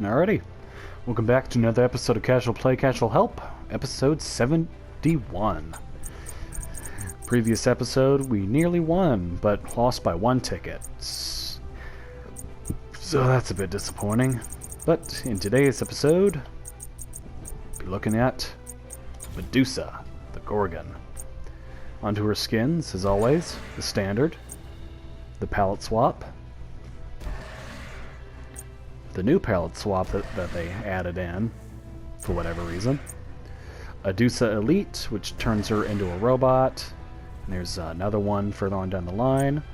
Alrighty, welcome back to another episode of Casual Play, Casual Help, episode 71. Previous episode, we nearly won, but lost by 1 ticket. So that's a bit disappointing. But in today's episode, we'll be looking at Medusa, the Gorgon. Onto her skins, as always, the standard, the palette swap, the new palette swap that they added in, for whatever reason. Medusa Elite, which turns her into a robot. And there's another one further on down the line.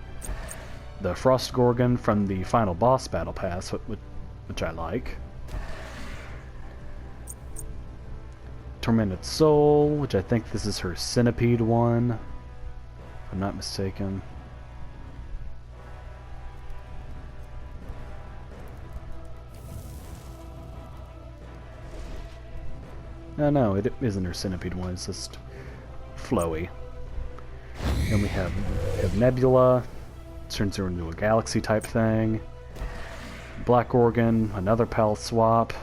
The Frost Gorgon from the final boss battle pass, which I like. Tormented Soul, which I think this is her Centipede one, if I'm not mistaken. No, it isn't her Centipede one, it's just flowy. Then we have Nebula, turns her into a galaxy type thing. Black Gorgon, another palette swap.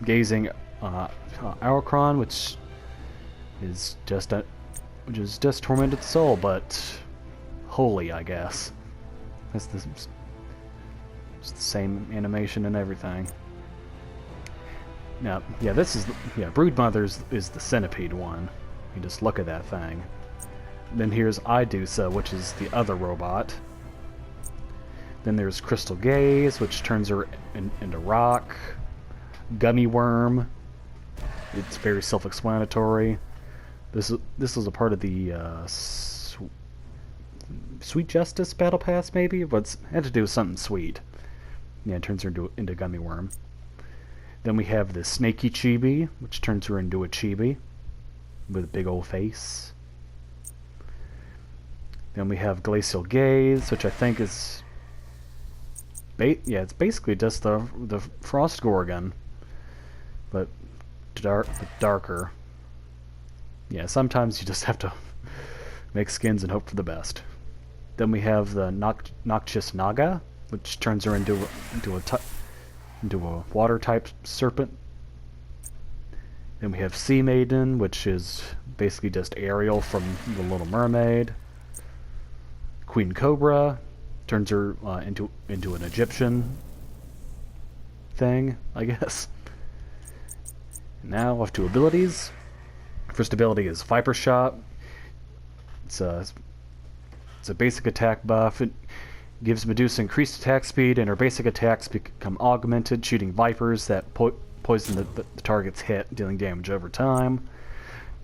Gazing Aurakron, which is just Tormented Soul, but holy, I guess. That's it's the same animation and everything. Now, yeah, Broodmother is the Centipede one. You just look at that thing. Then here's Medusa, which is the other robot. Then there's Crystal Gaze, which turns her into rock. Gummy Worm. It's very self-explanatory. This was a part of the Sweet Justice Battle Pass, maybe, but it had to do with something sweet. Yeah, it turns her into Gummy Worm. Then we have the Snaky Chibi, which turns her into a chibi with a big old face. Then we have Glacial Gaze, which I think is it's basically just the Frost Gorgon, but darker. Yeah, sometimes you just have to make skins and hope for the best. Then we have the Noxious Naga, which turns her into a water-type serpent. Then we have Sea Maiden, which is basically just Ariel from The Little Mermaid. Queen Cobra turns her into an Egyptian thing, I guess. Now off to abilities. First ability is Viper Shot. It's a basic attack buff. It gives Medusa increased attack speed, and her basic attacks become augmented, shooting vipers that poison the target's hit, dealing damage over time.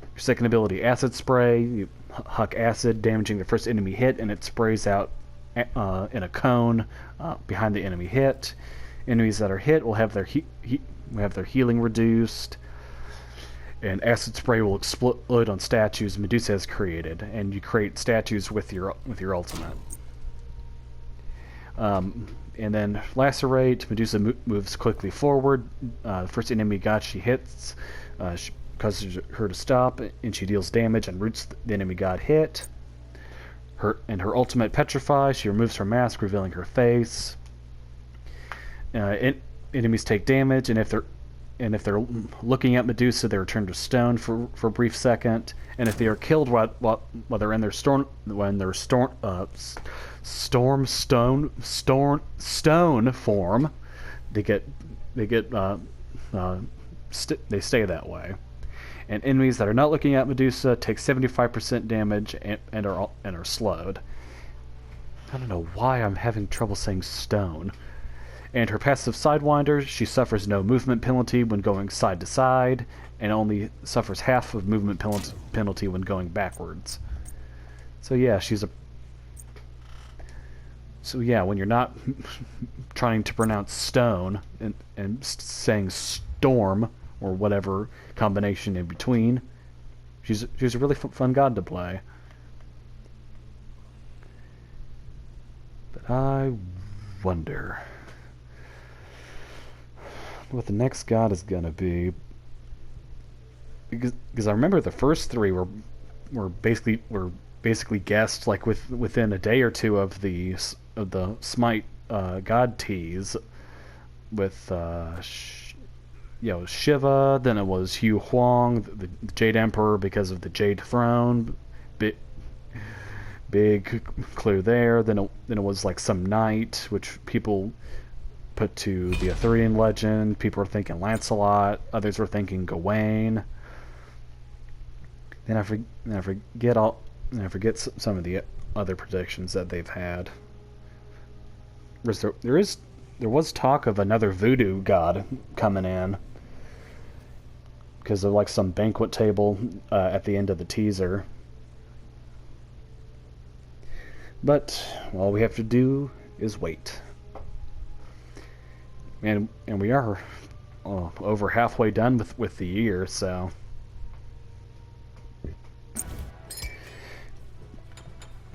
Your second ability, Acid Spray. You huck acid, damaging the first enemy hit, and it sprays out in a cone behind the enemy hit. Enemies that are hit will have their healing reduced, and Acid Spray will explode on statues Medusa has created, and you create statues with your ultimate. And then Lacerate, Medusa moves quickly forward. The first enemy god she hits causes her to stop, and she deals damage and roots the enemy god hit. Her ultimate Petrify, she removes her mask, revealing her face. Enemies take damage, and if they're looking at Medusa, they return to stone for a brief second. And if they are killed while they're in their stone form, they stay that way. And enemies that are not looking at Medusa take 75% damage and are slowed. I don't know why I'm having trouble saying stone. And her passive Sidewinder, she suffers no movement penalty when going side to side, and only suffers half of movement penalty when going backwards. So yeah, when you're not trying to pronounce stone and saying storm or whatever combination in between, she's a really fun god to play. But I wonder what the next god is gonna be, because I remember the first three were basically guessed within a day or two of the Smite god tease. with Shiva. Then it was Hu Huang, the Jade Emperor, because of the Jade Throne. Big clue there. Then it was like some knight, which people put to the Arthurian legend. People were thinking Lancelot. Others were thinking Gawain. Then I forget some of the other predictions that they've had. There was talk of another voodoo god coming in because of like some banquet table at the end of the teaser. But all we have to do is wait. And we are over halfway done with the year, so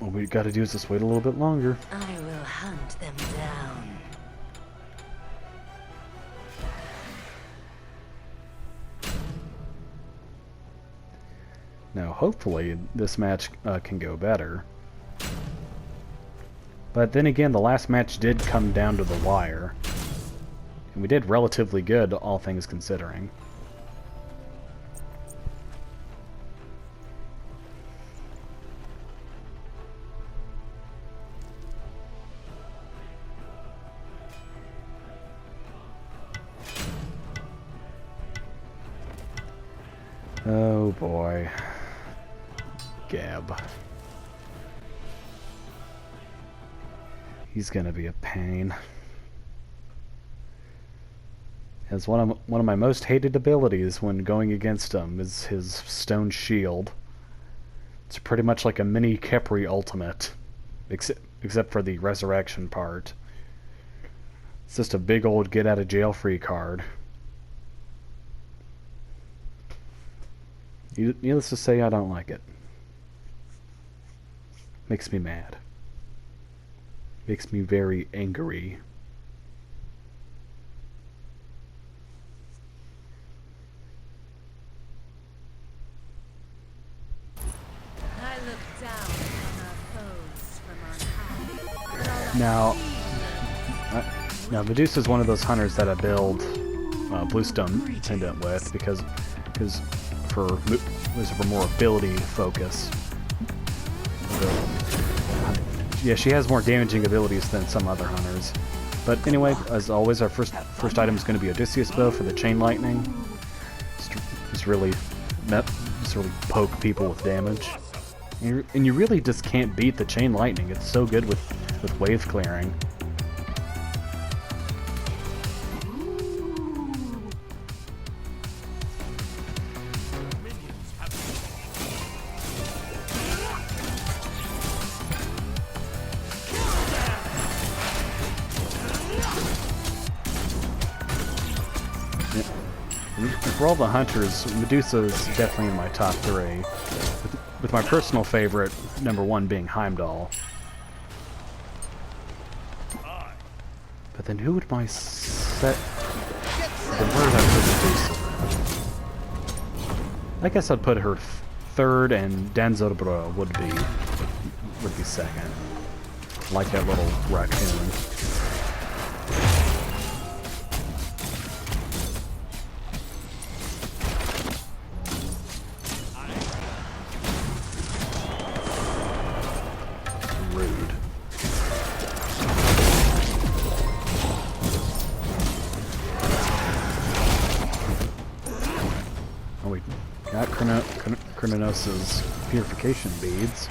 all we got to do is just wait a little bit longer. I will hunt them down. Now, hopefully, this match can go better. But then again, the last match did come down to the wire. And we did relatively good, all things considering. Oh boy. Gab. He's gonna be a pain. As one of my most hated abilities when going against him is his stone shield. It's pretty much like a mini Khepri ultimate, except for the resurrection part. It's just a big old get out of jail free card. Needless to say, I don't like it. Makes me mad. Makes me very angry. I look down on our foes from on high. Now Medusa is one of those hunters that I build Bluestone Pendant with because for more ability focus. Yeah, she has more damaging abilities than some other hunters. But anyway, as always, our first item is going to be Odysseus Bow for the Chain Lightning. Just really poke people with damage. And you really just can't beat the Chain Lightning. It's so good with wave clearing. For all the hunters, Medusa is definitely in my top 3, with my personal favorite, number 1 being Heimdall. But then who would my set... Then where did I put Medusa? I guess I'd put her 3rd, and Danzobro would be 2nd. Like that little raccoon. Kronos's purification beads.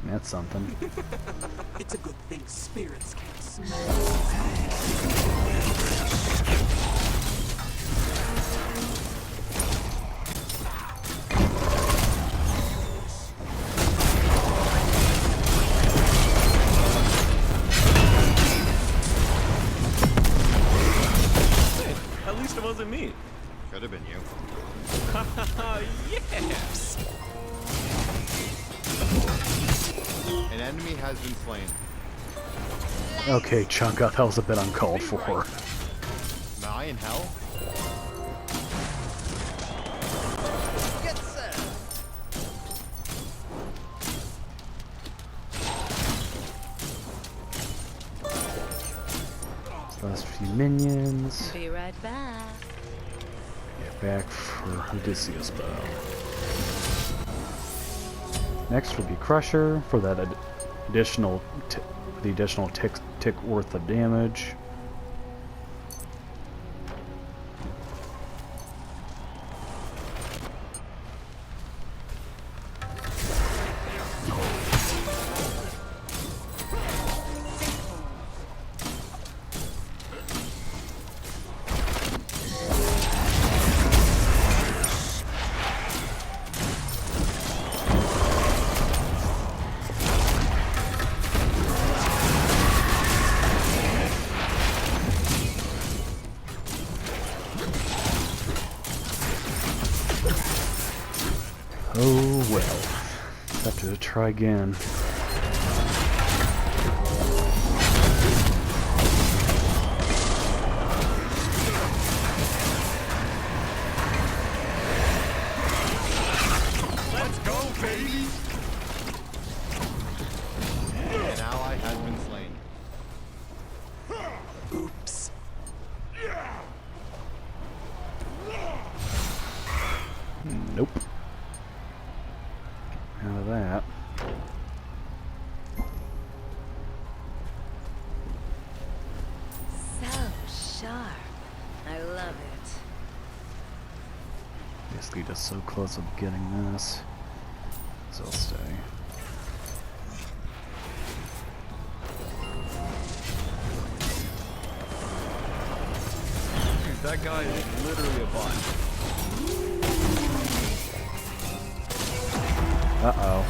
That's something. It's a good thing spirits can't smell. Hey, at least it wasn't me. Could have been you. Yes! An enemy has been slain. Okay, Chunka, that was a bit uncalled for. Am I in hell? Last few minions. Be right back. Get back for Odysseus bow. Next will be Crusher for that additional the additional tick worth of damage. Oh well. Have to try again. Let's go, baby! An ally has been slain. Oops. Nope. Out of that. So sharp. I love it. Basically just so close to getting this. So I'll stay. Dude, that guy is literally a bot. Uh-oh.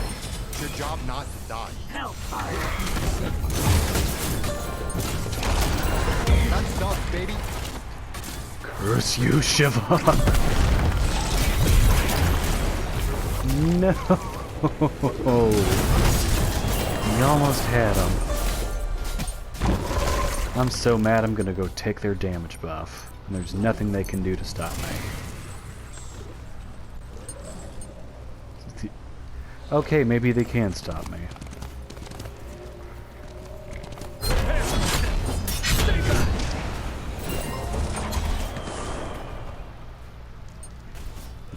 It's your job not to die. That's stuff, baby. Curse you, Shiva! No! You almost had him. I'm so mad I'm gonna go take their damage buff. And there's nothing they can do to stop me. Okay, maybe they can stop me.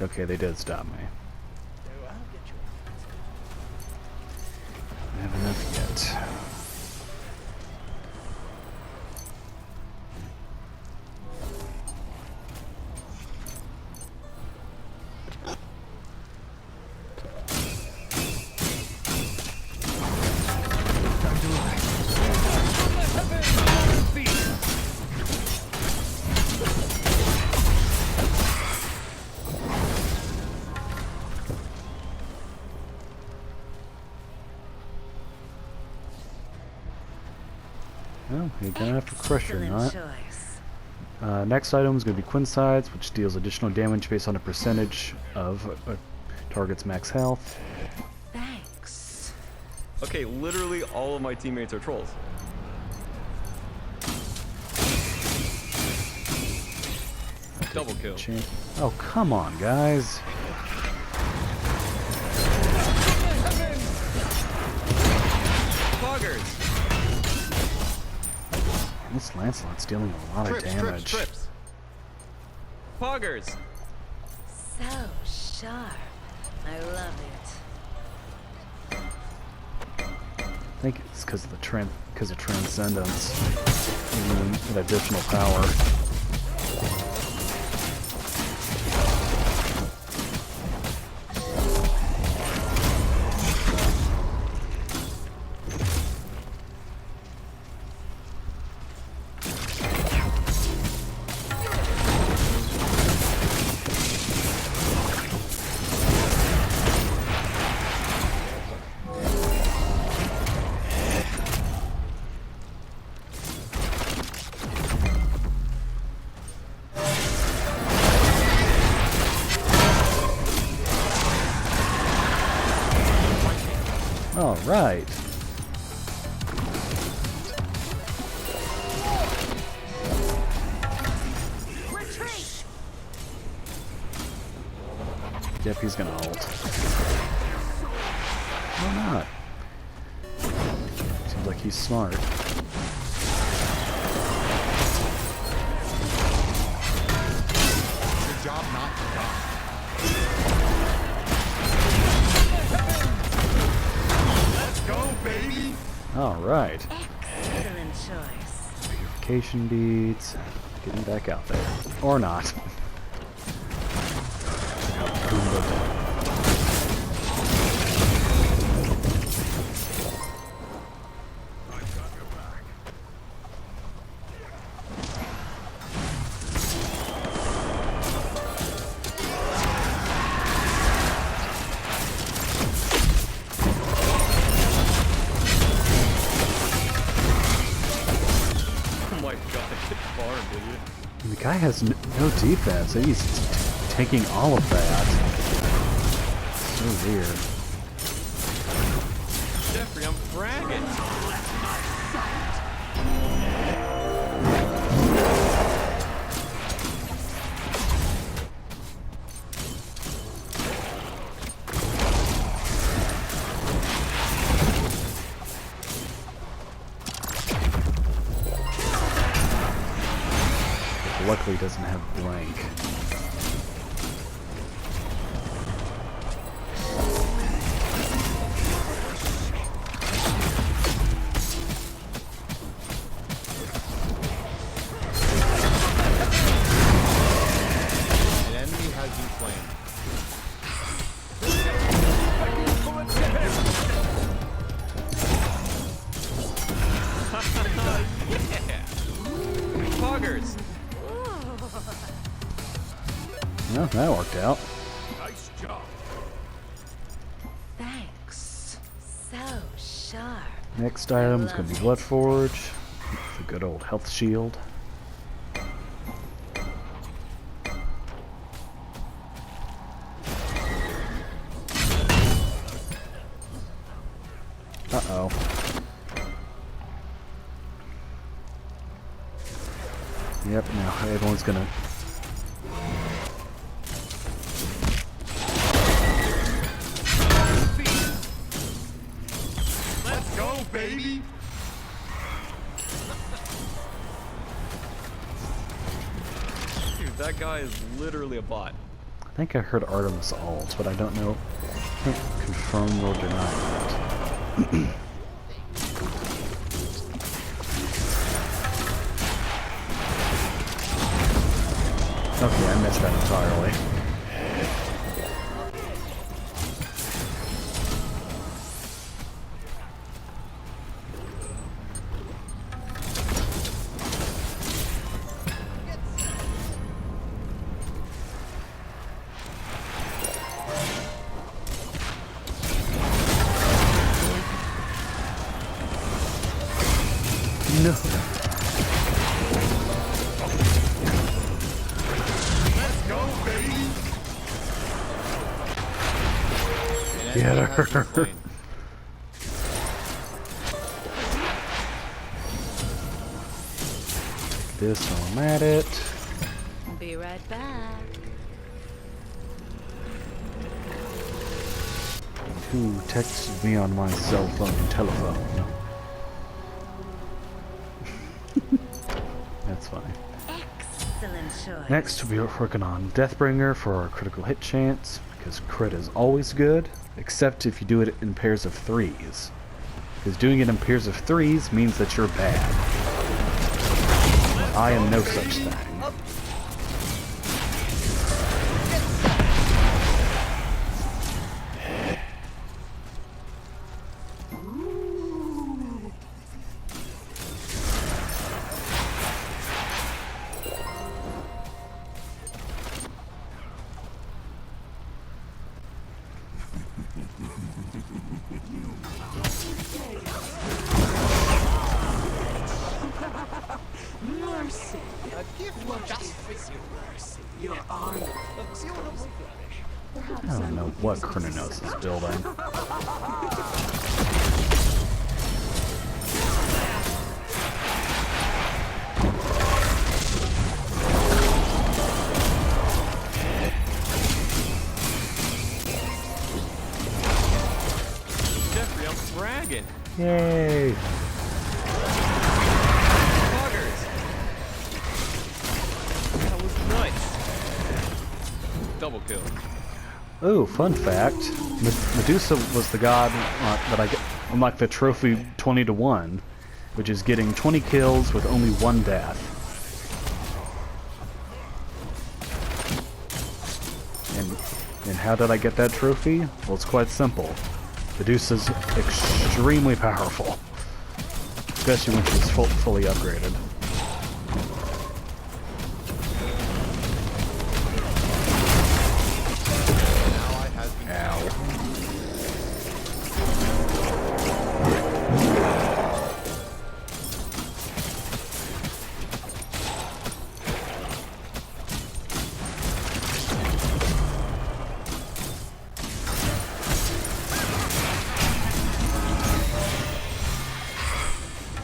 Okay, they did stop me. I have enough yet. Well, you're gonna have to crush or not. Choice. Next item is going to be Quinsides, which deals additional damage based on a percentage of a target's max health. Thanks. Okay, literally all of my teammates are trolls. Double kill. Oh, come on, guys. Poggers! This Lancelot's dealing a lot of damage. Trips. Poggers! So sharp. I love it. I think it's because of the transcendence, even with additional power. All right. Retreat! Yep, he's gonna ult. Why not? Seems like he's smart. Alright. Excellent choice. Purification beads. Getting back out there. Or not. Oh my god, get far, dude. The guy has no defense. And he's taking all of that. So weird. Jeffrey, I'm fragging. Luckily, he doesn't have blank. An enemy has been slain. Poggers! Well, that worked out. Thanks. So sharp. Next item is going to be Bloodforge. The good old health shield. Uh-oh. Yep, now everyone's gonna... Let's go, baby! Dude, that guy is literally a bot. I think I heard Artemis ult, but I don't know. Can't confirm or deny that. Okay, I missed that entirely. No. Let's go, baby! An Get enemy has been her. slain. This while I'm at it. Be right back. Who texted me on my cell phone and telephone? That's fine. Excellent choice. Next, we'll be working on Deathbringer for our critical hit chance, because crit is always good, except if you do it in pairs of threes. Because doing it in pairs of threes means that you're bad. I am no such thing. Mercy. A gift from justice. Mercy. Your honor. I don't know what Kronos is building. Jeffrey, I'm fragging. Yay! Poggers! That was nice. Double kill. Oh, fun fact. Medusa was the god that I Unlock the trophy 20-1, which is getting 20 kills with only 1 death. And how did I get that trophy? Well, it's quite simple. Medusa's extremely powerful, especially when she's fully upgraded.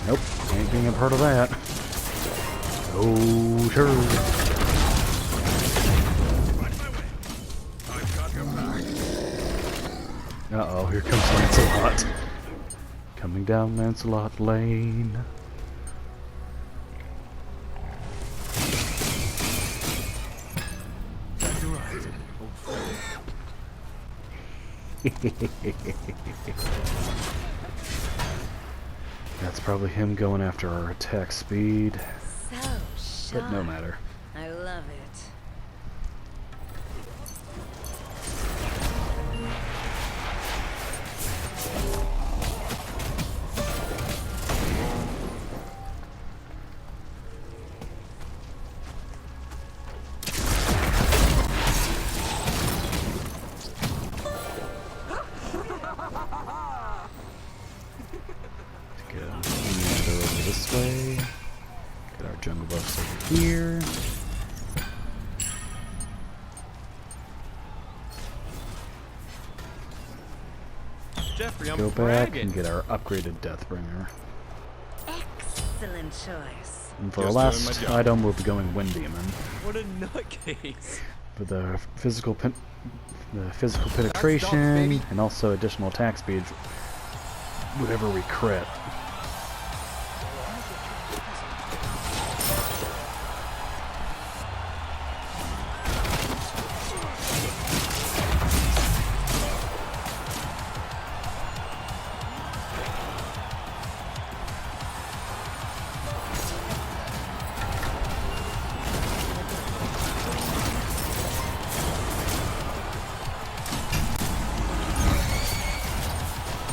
Nope, ain't being a part of that. Oh, sure. Uh-oh, here comes Lancelot. Coming down Lancelot Lane. That's probably him going after our attack speed. So But no sharp. matter. I love it. Get Commander over this way. Get our jungle buffs over here. Jeffrey, I'm Go back bragging. and get our upgraded Deathbringer. Excellent choice. And for our Just doing my last job. item, we'll be going Wind Demon. What a nutcase. For the physical penetration, baby. and also additional attack speed, whatever we crit.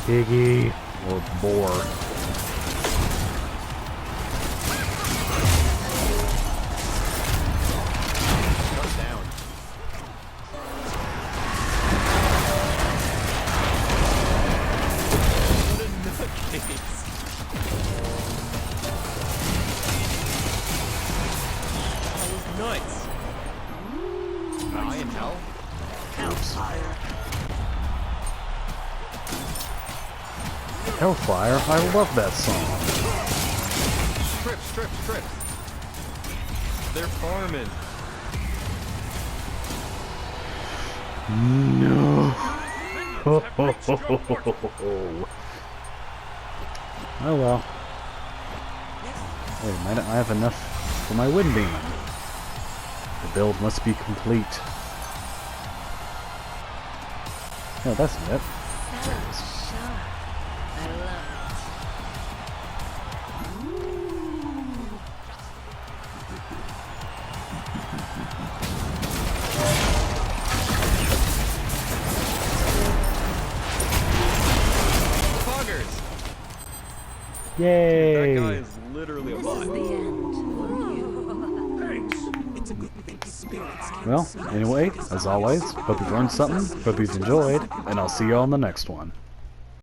Piggy or boar. Shut down. What a nutcase. That was nuts. I in hell? Hellfire, I love that song. Trips, trips, trips. They're farming. No. Oh well. Wait a minute, I have enough for my Wind Demon. The build must be complete. No, that's it. So sharp. I love Poggers. Yay! That guy is literally a it. bot. This is the end for you. It's a good thing spirits can Well, anyway, as always, hope you've learned something, hope you've enjoyed, and I'll see you on the next one.